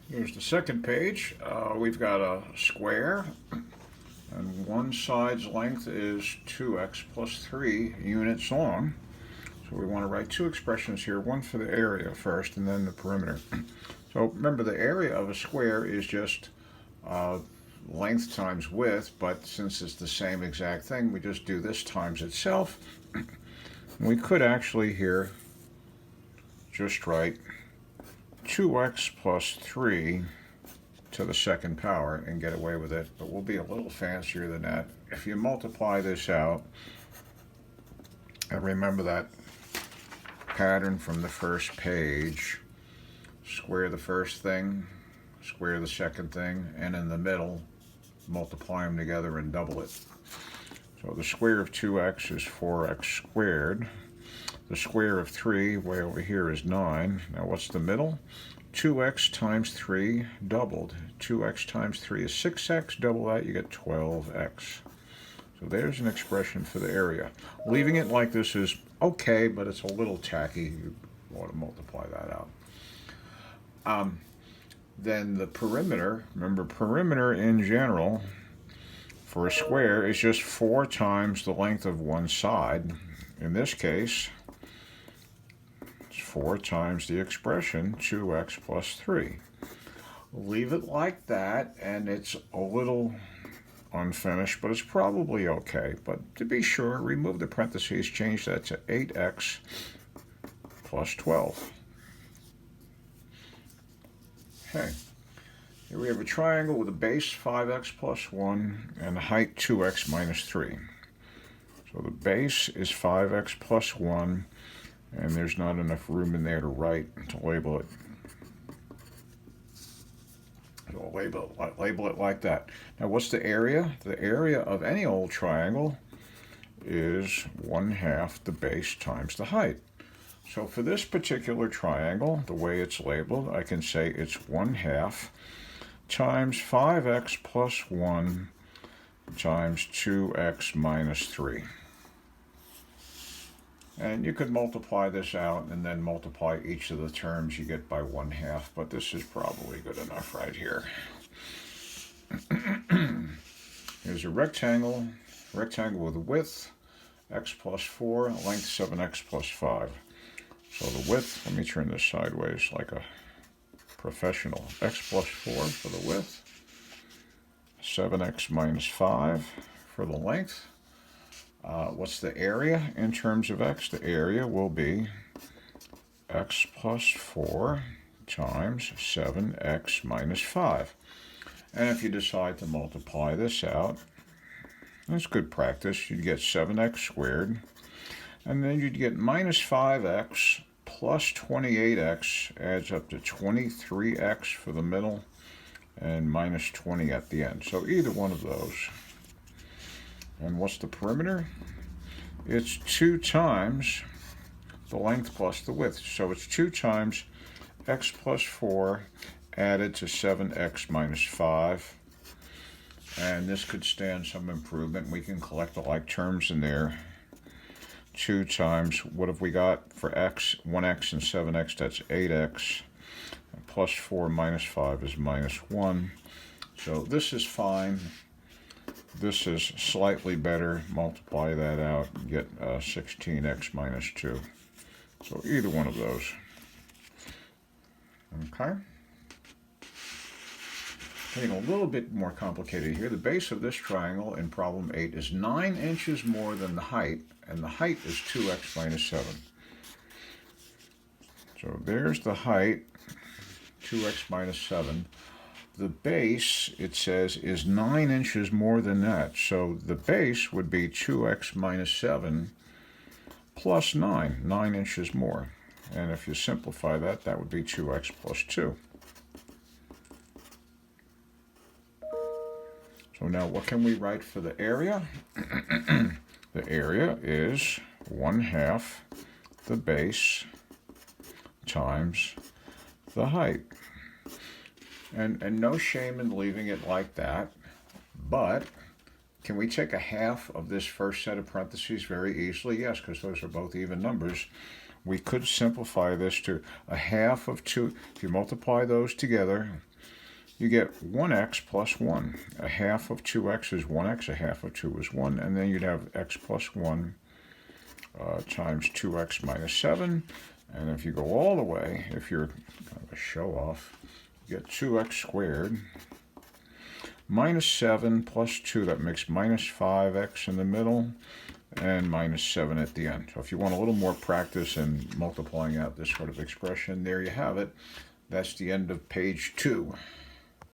Here's the second page. We've got a square, and one side's length is 2x plus 3 units long. So we want to write two expressions here, one for the area first and then the perimeter. So remember, the area of a square is just length times width, but since it's the same exact thing, we just do this times itself. We could actually here just write 2x plus 3 to the second power and get away with it, but we'll be a little fancier than that. If you multiply this out, and remember that pattern from the first page, square the first thing, square the second thing, and in the middle, multiply them together and double it. So the square of 2x is 4x squared. The square of 3, way over here, is 9. Now what's the middle? 2x times 3 doubled. 2x times 3 is 6x. Double that, you get 12x. So there's an expression for the area. Leaving it like this is okay, but it's a little tacky. You want to multiply that out. Then the perimeter, remember perimeter in general for a square is just 4 times the length of one side. In this case, it's 4 times the expression 2x plus 3. Leave it like that, and it's a little unfinished, but it's probably okay. But to be sure, remove the parentheses, change that to 8x plus 12. Okay, here we have a triangle with a base 5x plus 1 and a height 2x minus 3. So the base is 5x plus 1, and there's not enough room in there to write to label it. So label it like that. Now what's the area? The area of any old triangle is 1/2 the base times the height. So for this particular triangle, the way it's labeled, I can say it's 1/2 times 5x plus 1 times 2x minus 3. And you could multiply this out and then multiply each of the terms you get by 1/2, but this is probably good enough right here. Here's a rectangle with a width, x plus 4, length 7x plus 5. So the width, let me turn this sideways like a professional. X plus 4 for the width, 7x minus 5 for the length. What's the area in terms of x? The area will be x plus 4 times 7x minus 5. And if you decide to multiply this out, that's good practice. You'd get 7x squared, and then you'd get minus 5x plus 28x adds up to 23x for the middle, and minus 20 at the end. So either one of those. And what's the perimeter? It's 2 times the length plus the width. So it's 2 times x plus 4 added to 7x minus 5. And this could stand some improvement. We can collect the like terms in there. 2 times, what have we got for x? 1x and 7x, that's 8x. Plus 4 minus 5 is minus 1. So this is fine. This is slightly better. Multiply that out and get 16x minus 2. So either one of those. Okay. Getting a little bit more complicated here. The base of this triangle in problem 8 is 9 inches more than the height, and the height is 2x minus 7. So there's the height, 2x minus 7. The base, it says, is 9 inches more than that. So the base would be 2x minus 7 plus 9, 9 inches more. And if you simplify that, that would be 2x plus 2. So now what can we write for the area? The area is 1/2 the base times the height. And no shame in leaving it like that, but can we take a half of this first set of parentheses very easily? Yes, because those are both even numbers. We could simplify this to a half of 2. If you multiply those together, you get 1x plus 1. A half of 2x is 1x, a half of 2 is 1, and then you'd have x plus 1 times 2x minus 7. And if you go all the way, if you're kind of a show-off, you get 2x squared minus 7 plus 2. That makes minus 5x in the middle and minus 7 at the end. So if you want a little more practice in multiplying out this sort of expression, there you have it. That's the end of page 2.